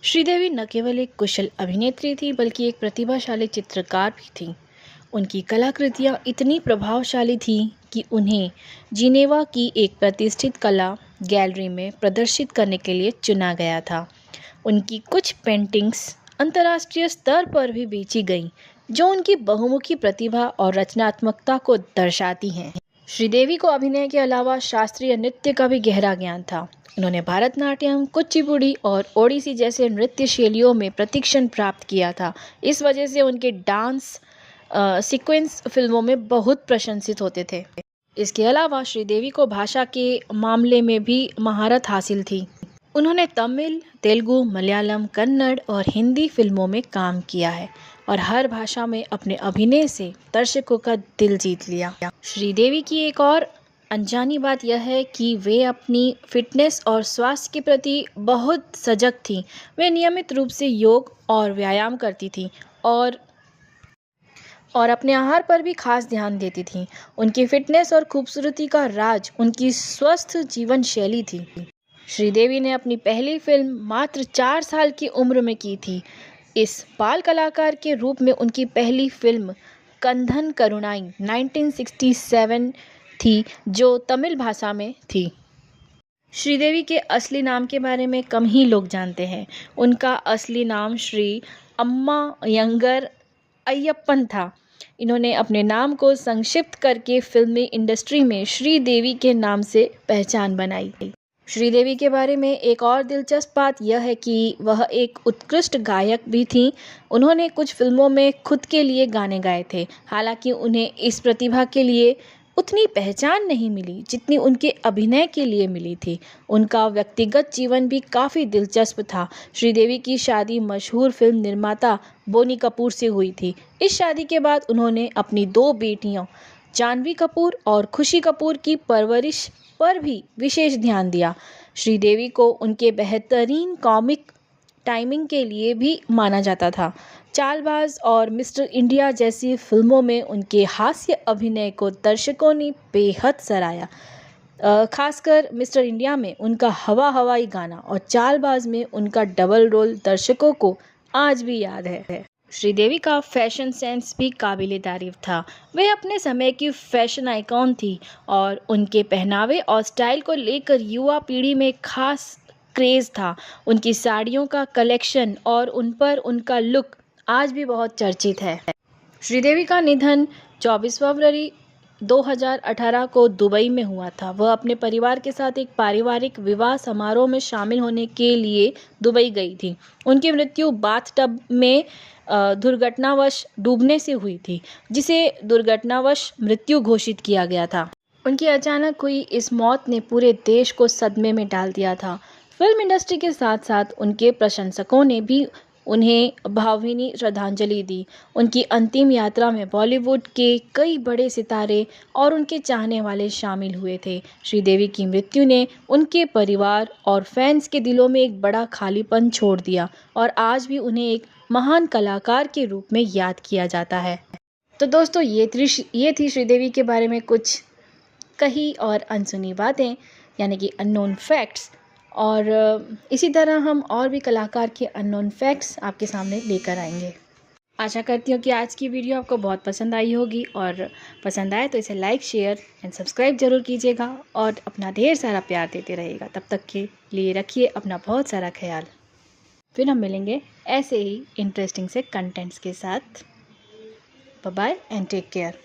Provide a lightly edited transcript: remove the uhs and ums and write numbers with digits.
श्रीदेवी न केवल एक कुशल अभिनेत्री थी बल्कि एक प्रतिभाशाली चित्रकार भी थी। उनकी कलाकृतियाँ इतनी प्रभावशाली थीं कि उन्हें जिनेवा की एक प्रतिष्ठित कला गैलरी में प्रदर्शित करने के लिए चुना गया था। उनकी कुछ पेंटिंग्स अंतर्राष्ट्रीय स्तर पर भी बेची गईं, जो उनकी बहुमुखी प्रतिभा और रचनात्मकता को दर्शाती हैं। श्रीदेवी को अभिनय के अलावा शास्त्रीय नृत्य का भी गहरा ज्ञान था। उन्होंने भरतनाट्यम, कुचिपुड़ी और ओडिसी जैसे नृत्य शैलियों में प्रशिक्षण प्राप्त किया था। इस वजह से उनके डांस सीक्वेंस फिल्मों में बहुत प्रशंसित होते थे। इसके अलावा श्रीदेवी को भाषा के मामले में भी महारत हासिल थी। उन्होंने तमिल, तेलुगु, मलयालम, कन्नड़ और हिंदी फिल्मों में काम किया है और हर भाषा में अपने अभिनय से दर्शकों का दिल जीत लिया। श्रीदेवी की एक और अनजानी बात यह है कि वे अपनी फिटनेस और स्वास्थ्य के प्रति बहुत सजग थीं। वे नियमित रूप से योग और व्यायाम करती थीं और अपने आहार पर भी खास ध्यान देती थीं। उनकी फिटनेस और खूबसूरती का राज उनकी स्वस्थ जीवन शैली थी। श्रीदेवी ने अपनी पहली फिल्म मात्र 4 साल की उम्र में की थी। इस बाल कलाकार के रूप में उनकी पहली फिल्म कंधन करुणाई 1967 थी, जो तमिल भाषा में थी। श्रीदेवी के असली नाम के बारे में कम ही लोग जानते हैं। उनका असली नाम श्री अम्मा यंगर अय्यप्पन था। इन्होंने अपने नाम को संक्षिप्त करके फिल्मी इंडस्ट्री में श्रीदेवी के नाम से पहचान बनाई। श्रीदेवी के बारे में एक और दिलचस्प बात यह है कि वह एक उत्कृष्ट गायक भी थीं। उन्होंने कुछ फिल्मों में खुद के लिए गाने गाए थे। हालांकि उन्हें इस प्रतिभा के लिए उतनी पहचान नहीं मिली जितनी उनके अभिनय के लिए मिली थी। उनका व्यक्तिगत जीवन भी काफ़ी दिलचस्प था। श्रीदेवी की शादी मशहूर फिल्म निर्माता बोनी कपूर से हुई थी। इस शादी के बाद उन्होंने अपनी 2 बेटियों जानवी कपूर और खुशी कपूर की परवरिश पर भी विशेष ध्यान दिया। श्रीदेवी को उनके बेहतरीन कॉमिक टाइमिंग के लिए भी माना जाता था। चालबाज और मिस्टर इंडिया जैसी फिल्मों में उनके हास्य अभिनय को दर्शकों ने बेहद सराहा। खासकर मिस्टर इंडिया में उनका हवा हवाई गाना और चालबाज में उनका डबल रोल दर्शकों को आज भी याद है। श्रीदेवी का फैशन सेंस भी काबिले तारीफ था। वे अपने समय की फैशन आइकॉन थी और उनके पहनावे और स्टाइल को लेकर युवा पीढ़ी में खास क्रेज़ था। उनकी साड़ियों का कलेक्शन और उन पर उनका लुक आज भी बहुत चर्चित है। श्रीदेवी का निधन 24 फरवरी 2018 को दुबई में हुआ था। वह अपने परिवार के साथ एक पारिवारिक विवाह समारोह में शामिल होने के लिए दुबई गई थी। उनकी मृत्यु बाथटब में दुर्घटनावश डूबने से हुई थी, जिसे दुर्घटनावश मृत्यु घोषित किया गया था। उनकी अचानक हुई इस मौत ने पूरे देश को सदमे में डाल दिया था। फिल्म इंडस्ट्री के साथ साथ उनके प्रशंसकों ने भी उन्हें भावभीनी श्रद्धांजलि दी। उनकी अंतिम यात्रा में बॉलीवुड के कई बड़े सितारे और उनके चाहने वाले शामिल हुए थे। श्रीदेवी की मृत्यु ने उनके परिवार और फैंस के दिलों में एक बड़ा खालीपन छोड़ दिया और आज भी उन्हें एक महान कलाकार के रूप में याद किया जाता है। तो दोस्तों, ये थी श्रीदेवी के बारे में कुछ कही और अनसुनी बातें, यानी कि अननोन फैक्ट्स। और इसी तरह हम और भी कलाकार के अननोन फैक्ट्स आपके सामने लेकर आएंगे। आशा करती हूँ कि आज की वीडियो आपको बहुत पसंद आई होगी, और पसंद आए तो इसे लाइक, शेयर एंड सब्सक्राइब जरूर कीजिएगा और अपना ढेर सारा प्यार देते रहिएगा। तब तक के लिए रखिए अपना बहुत सारा ख्याल। फिर हम मिलेंगे ऐसे ही इंटरेस्टिंग से कंटेंट्स के साथ। Bye bye and take care.